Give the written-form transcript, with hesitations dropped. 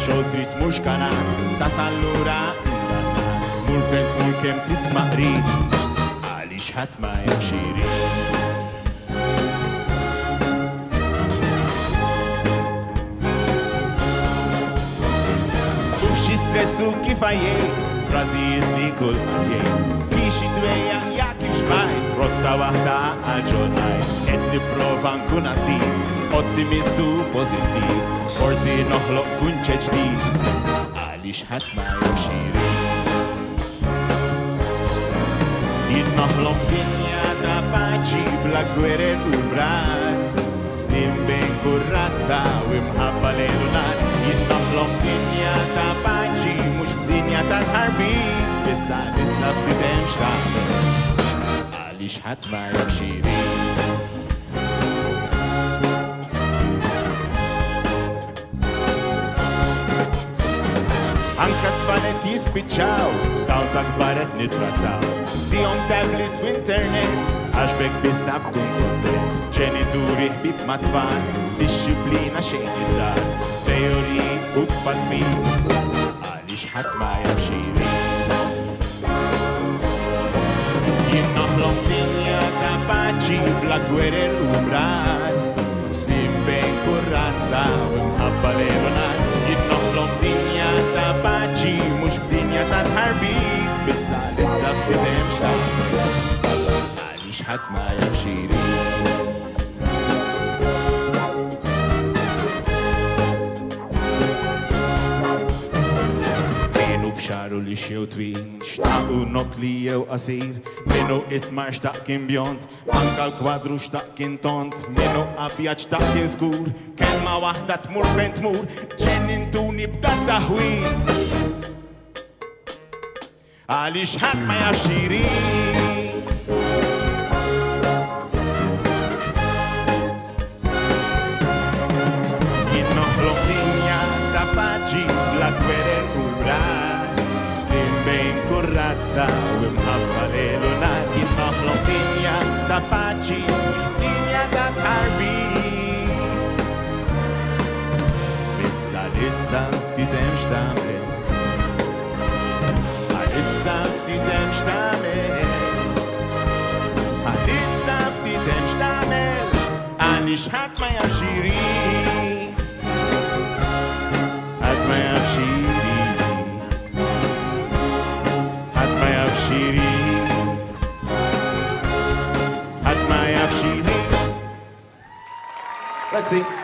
xol trid mhux kanat, tasal lura indannat, mur fejn tmur kemm tisma' qrib, għaliex ħadd ma jaf xi jrid. U f'xi stressu kif għajjejt, frażijiet li kulħadd jgħid, kiexi dwejja jak kif xbajt, rotta waħda għaġol ħajt, qed nipprova nkun attiv, ottimistu pozittiv, forsi noħloq kunċe ġdid, għaliex ħadd ma jaf xi jrid. Jien noħloq dinja ta' paċi bla gwerer u brar, snin bejn kurrazza u imħabba lejl u nar. Jien noħloq dinja ta' paċi mhux dinja ta' tħarbit, issa ftit hemm x'tagħmel, għaliex ħadd ma jaf xi jrid. Anka tfalet jispiċċaw, dawn ta' kbaret nitrattaw, dihom tablet u internet, għax bekk biss taf tkun kontent. Ġenituri ħbib ma' tfal, disċiplina xejn id-dar, teoriji u tfadmin, għaliex ħadd ma jaf xi jrid. Jien noħloq dinja ta' paċi bla gwerer u brar, snin bejn kurrazza u imħabba lejl u nar. Jien noħloq dinja ta' paċi mhux b'dinja ta' tħarbit, issa ftit hemm x'tagħmel, għaliex ħadd ma jaf xi jrid. Xaru li xew twil, xtaqu nokli jew qasir, minu ismar xtaq kien bjont, anka l-kwadru xtaq kien tont, minu abjad xtaq kien skur, kelma waħda tmur fejn tmur, ġennintuni b'dat taħwit, għaliex ħadd ma jaf xi jrid. Jien noħloq dinja ta' paċi bla gwerer u brar, bejn kurrazza u imħabba lejl u nar. Jien noħloq dinja ta' paċi mhux dinja ta' tħarbit, issa ftit hemm x'tagħmel, issa ftit hemm x'tagħmel, issa ftit hemm x'tagħmel, għaliex ħadd ma jaf xi jrid, ħadd ma jaf xi jrid. Let's see.